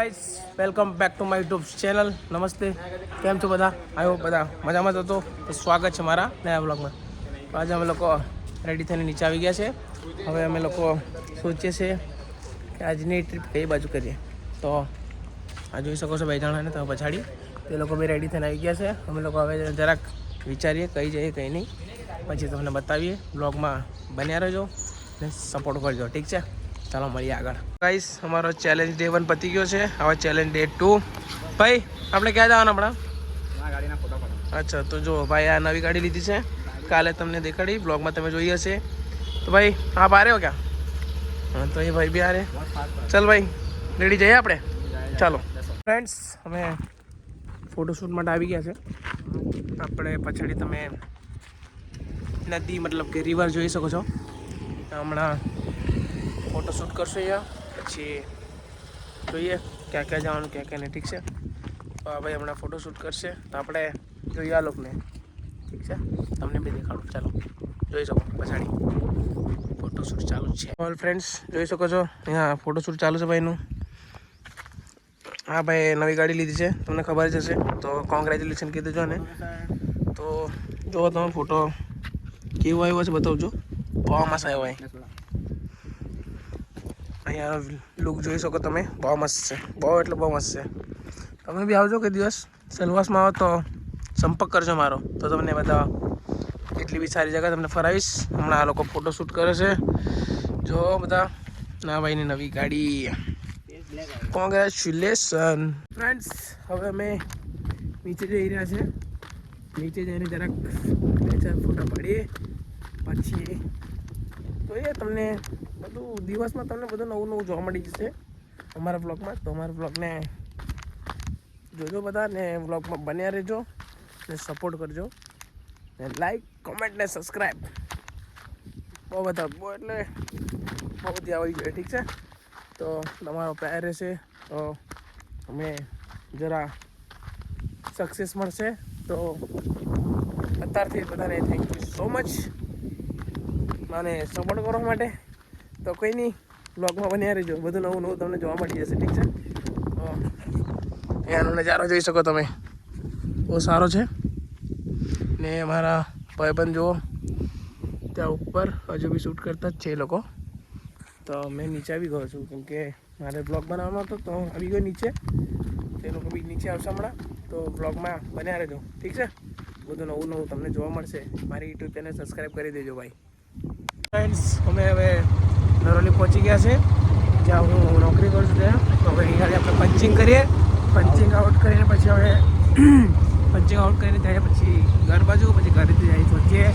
Guys welcome back to my YouTube channel. નમસ્તે, કેમ છો બધા? આવ્યો બધા મજામાં હતો તો સ્વાગત છે મારા નયા બ્લોગમાં. તો આજે અમે લોકો રેડી થઈને નીચે આવી ગયા છે. હવે અમે લોકો સોચીએ છીએ કે આજની ટ્રીપ કઈ બાજુ કરીએ. તો આ જોઈ શકો છો બે જણાને તો પછાડી તે લોકો બી રેડી થઈને આવી ગયા છે. અમે લોકો હવે જરાક વિચારીએ કઈ જઈએ કઈ નહીં, પછી તમને બતાવીએ. બ્લોગમાં બન્યા રહેજો ને સપોર્ટ કરજો, ઠીક છે? ચાલો મળીએ આગળ. ગાઈસ અમારો ચેલેન્જ ડે 1 પતી ગયો છે. હવે ચેલેન્જ ડે 2. ભાઈ આપણે ક્યાં જવાના હમણાં? અચ્છા, તો જો ભાઈ આ નવી ગાડી લીધી છે, કાલે તમને દેખાડી, બ્લોગમાં તમે જોઈ હશે. તો ભાઈ આપ આ રહ્યો ક્યાં? હા, તો એ ભાઈ બી આ રહે. ચાલ ભાઈ રેડી જઈએ આપણે, ચાલો. ફ્રેન્ડ્સ અમે ફોટોશૂટ માટે આવી ગયા છે. આપણે પછાડી તમે નદી મતલબ કે રિવર જોઈ શકો છો. હમણાં ફોટોશૂટ કરશું અહીંયા, પછી જોઈએ ક્યાં ક્યાં જવાનું ક્યાં ક્યાં નહીં, ઠીક છે? તો આ ભાઈ હમણાં ફોટોશૂટ કરશે તો આપણે જોઈએ આ લોકોને, ઠીક છે? તમને બી દેખાડું, ચાલો જોઈ શકો પછાડી ફોટોશૂટ ચાલુ છે. ઓલ ફ્રેન્ડ્સ જોઈ શકો છો અહીંયા ફોટોશૂટ ચાલુ છે ભાઈનું. હા ભાઈ નવી ગાડી લીધી છે, તમને ખબર જ હશે, તો કોંગ્રેચ્યુલેશન કહી દેજો ને. તો જો તમે ફોટો કેવો આવ્યો છે બતાવજો. બહુ મસ્ત આવ્યો ભાઈ. અહીંયા લુક જોઈ શકો તમે, બહુ મસ્ત છે, બહુ એટલે બહુ મસ્ત છે. તમે બી આવજો કે દિવસ સેલવાસમાં આવો તો સંપર્ક કરજો મારો, તો તમને બધા એટલી બી સારી જગ્યા તમને ફરાવીશ. હમણાં આ લોકો ફોટોશૂટ કરે છે, જો બધા. ના ભાઈની નવી ગાડી, કોંગ્રેચ્યુલેશન. ફ્રેન્ડ્સ હવે અમે નીચે જઈ રહ્યા છે. નીચે જઈને જરાક 2-4 ફોટા પાડીએ, પછી જોઈએ તમને બધું દિવસમાં તમને બધું નવું નવું જોવા મળી જશે અમારા બ્લોગમાં. તો અમારા બ્લોગને જોજો બધા ને બ્લોગમાં બન્યા રહેજો ને સપોર્ટ કરજો ને લાઈક કોમેન્ટ ને સબસ્ક્રાઈબ બહુ બધા બહુ એટલે બહુ બધી આવી જોઈએ, ઠીક છે? તો તમારો પ્યાર રહેશે તો અમે જરા સક્સેસ મળશે. તો અત્યારથી બધાને થેન્ક યુ સો મચ મને સપોર્ટ કરવા માટે. તો કંઈ નહીં, બ્લોગમાં બન્યા રહેજો, બધું નવું નવું તમને જોવા મળી જશે, ઠીક છે? તો અહીંયાનો નજારો જોઈ શકો તમે, બહુ સારો છે. ને અમારા ભાઈબંધ જુઓ ત્યાં ઉપર હજુ બી શૂટ કરતા જ છે એ લોકો. તો મેં નીચે આવી ગયો છું કેમ કે મારે બ્લોગ બનાવવાનો હતો, તો આવી ગયો નીચે. તે લોકો બી નીચે આવશે હમણાં, તો બ્લોગમાં બન્યા રહેજો, ઠીક છે? બધું નવું નવું તમને જોવા મળશે. મારી યુટ્યુબ ચેનલ સબસ્ક્રાઈબ કરી દેજો ભાઈ. ફ્રેન્ડ્સ અમે હવે નરોલી પહોંચી ગયા છે, જ્યાં હું નોકરી કરું છું ત્યાં. તો હવે અહીંયા આપણે પંચિંગ કરીએ. પંચિંગ આઉટ કરીને પછી હવે પંચિંગ આઉટ કરીને જાય પછી ઘર બાજુ, પછી ઘરેથી જાય સોચીએ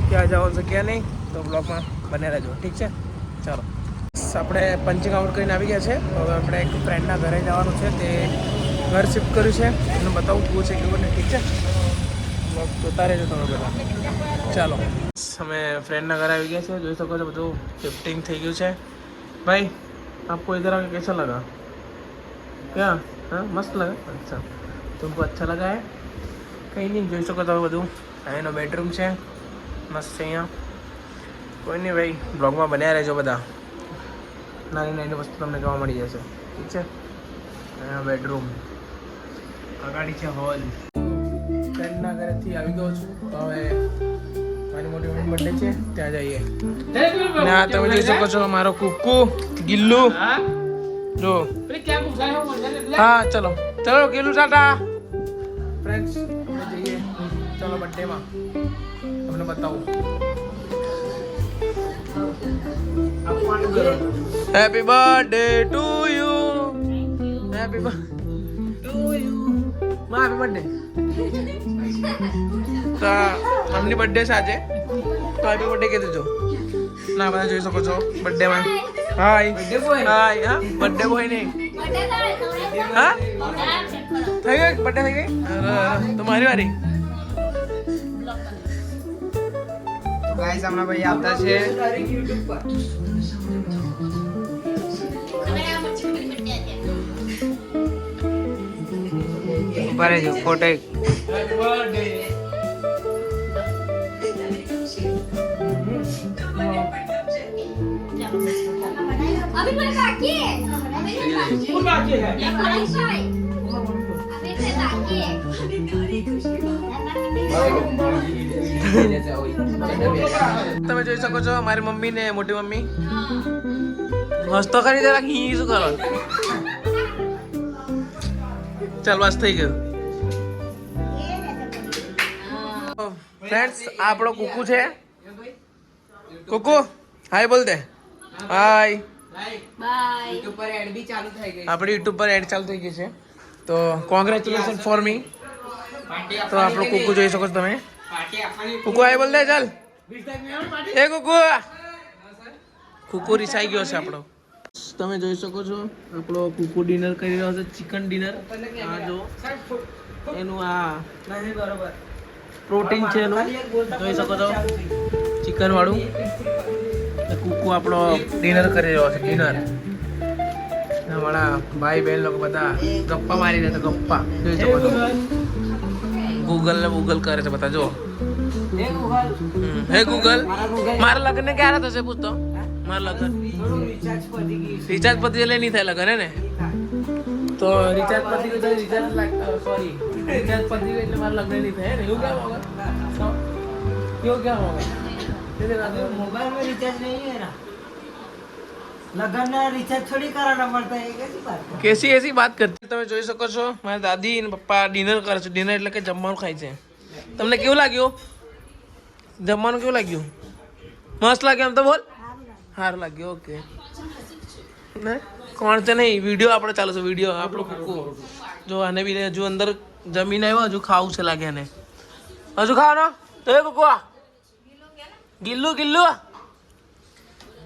ક્યાં જવાનું છે ક્યાં નહીં. તો બ્લોગમાં બને રહેજો, ઠીક છે? ચાલો આપણે પંચિંગ આઉટ કરીને આવી ગયા છે. હવે આપણે એક ફ્રેન્ડના ઘરે જવાનું છે, તે ઘર શિફ્ટ કર્યું છે, એને બતાવું કેવું છે કેવું નહીં, ઠીક છે? બ્લોગ જોતા રહેજો તમે બધા, ચાલો. અમે ફ્રેન્ડના ઘરે આવી ગયા છે, જોઈ શકો છો બધું શિફ્ટિંગ થઈ ગયું છે. ભાઈ आपको इधर आके कैसा लगा? क्या? हाँ मस्त लगा? अच्छा तुमको अच्छा लगा है? કંઈ નહીં, જોઈ શકો તમે બધું. એનો બેડરૂમ છે, મસ્ત છે અહીંયા. કોઈ નહીં ભાઈ, બ્લોગમાં બન્યા રહેજો બધા. નાની નાની વસ્તુ તમને જોવા મળી જશે, ઠીક છે? અહીંયા બેડરૂમ, આગળ છે હોલ. ફ્રેન્ડના ઘરેથી આવી ગયો છું, તો હવે મારી મોટી મમ્મી બર્થડે છે, ત્યાં જઈએ. ના તમે જોઈ શકો છો મારો કુકુ ગિલ્લુ જો. હા ચલો ચલો ગિલ્લુ ટાટા. ફ્રેન્ડ્સ આપણે જઈએ, ચલો બર્થડેમાં તમને બતાવું. Happy birthday to you, happy birthday to you. માં હેપી બર્થડે. તો મમ્મીની બર્થડે છે આજે, તો હેપી બર્થડે કહી દેજો. ના બધા જોઈ શકો છો બર્થડેમાં. હાય હાય. હા બર્થડે બોય નહીં. હા થઈ ગઈ બર્થડે થઈ ગઈ. તો મારી વારી. ગાઈસ હમણાં ભાઈ આવતા છે. ઉભા રહેજો, ફોટો હેપી બર્થડે. अभी मैं काटिए તમે જોઈ શકો છો મારી મમ્મી ને મોટી મમ્મી મસ્ત કરી જરા ઘી શું કરો ચાલ બસ થઈ ગયું ફ્રેન્ડ્સ આ આપણો કુકુ છે કુકુ હાય બોલ દે હાય આપણી યુટ્યુબ પર એડ ચાલુ થઈ ગઈ છે તો કોંગ્રેચ્યુલેશન ફોર મી તો આપણો કુકુ જોઈ શકો છો તમે કુકુ હાય બોલ દે ચાલ એ કુકુ કુકુ રિસાઈ ગયો છે આપણો તમે જોઈ શકો છો આપણો કુકુ ડિનર કરી રહ્યો છે ચિકન ડિનર આ જો એનું આ પ્રોટીન છે એનું જોઈ શકો છો ચિકન વાળું કુકુ આપણો ડિનર કરી રહ્યો છે ડિનર અમારા ભાઈ બહેન લોકો બધા ગપ્પા મારી રહ્યા છે ગપ્પા જોઈ શકો છો ગૂગલ કરે છે બધા જો હે ગૂગલ મારા લગ્ન ક્યારે થશે પૂછતો મારા લગ્ન રિચાર્જ પતિ એટલે નહીં થાય લગ્ન હે ને તો રિચાર્જ પતિ ગયું રિચાર્જ સોરી રિચાર્જ પતિ ગયું એટલે મારા લગ્ન નહીં થાય ને એવું क्या होगा क्यों क्या होगा मोबाइल में रिचार्ज नहीं है ना लगन में रिचार्ज थोड़ी कराना पड़ता है कैसी बात है કેસી એસી વાત કરતી તમે જોઈ શકો છો મારા દાદી અને પપ્પા ડિનર કરે છે ડિનર એટલે કે જમવાનું ખાય છે તમને કેવું લાગ્યું જમવાનું કેવું લાગ્યું મસ્ત લાગ્યું એમ તો બોલ સારું લાગ્યું ઓકે ને કોણ છે નહીં વિડીયો આપણે ચાલુ છે વિડીયો આપણો કુકુ જો આને બી હજુ અંદર જમીને આવ્યો હજુ ખાવું છે લાગે એને હજુ ખાવાનો તો એ કુકુ ગિલ્લું ગિલ્લું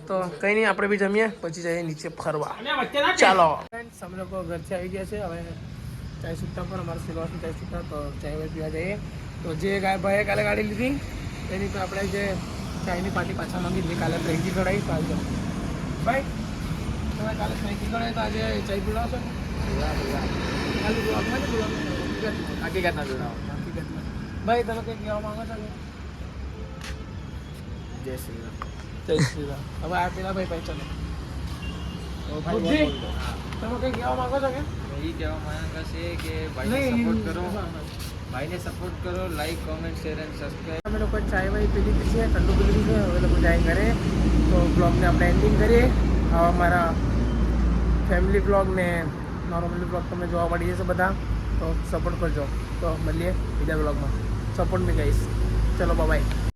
તો કઈ નહીં આપણે બી જમીએ પછી જઈએ નીચે ફરવા ચાલો ફ્રેન્ડ્સ અમે લોકો ઘરથી આવી ગયા છે હવે ચાય સુટ્ટા પર અમારા સિલવાસની ચાય સુટ્ટા તો ચાય હવે પીવા જઈએ તો જે ભાઈએ કાલે ગાડી લીધી એની તો આપણે જે ચાયની પાર્ટી પાછા માંગી લીધી કાલે ફ્રેન્કી કઢાઈ પાછો ભાઈ તમે કાલે ફ્રેન્કી કઢાઈ તો આજે ચાય પીવડાવશો કાલે બ્લોગમાં જ પીવડાવશો હકીકતના પીવડાવો હકીકતમાં ભાઈ તમે કંઈ કહેવા માંગો છો જય શ્રી રામ જય શ્રી રામ હવે આ પેલા ભાઈ પૈસા બુદ્ધિ તમે કંઈ કહેવા માંગો છો કે यही कहेवा मांगा છે કે ભાઈને સપોર્ટ કરો ભાઈને સપોર્ટ કરો like comment share and subscribe અમે લોકો ચાય વાય પી લીધી છે ઠંડુ પી લીધું છે હવે લોકો જાય ઘરે તો બ્લોગને આપણે એન્ડિંગ કરીએ આવા મારા ફેમિલી બ્લોગ ને નોર્મલી બ્લોગ તમને જોવા મળી જશે બધા તો સપોર્ટ કરજો તો મળીએ બીજા બ્લોગમાં સપોર્ટ બી કહીશ ચલો બાય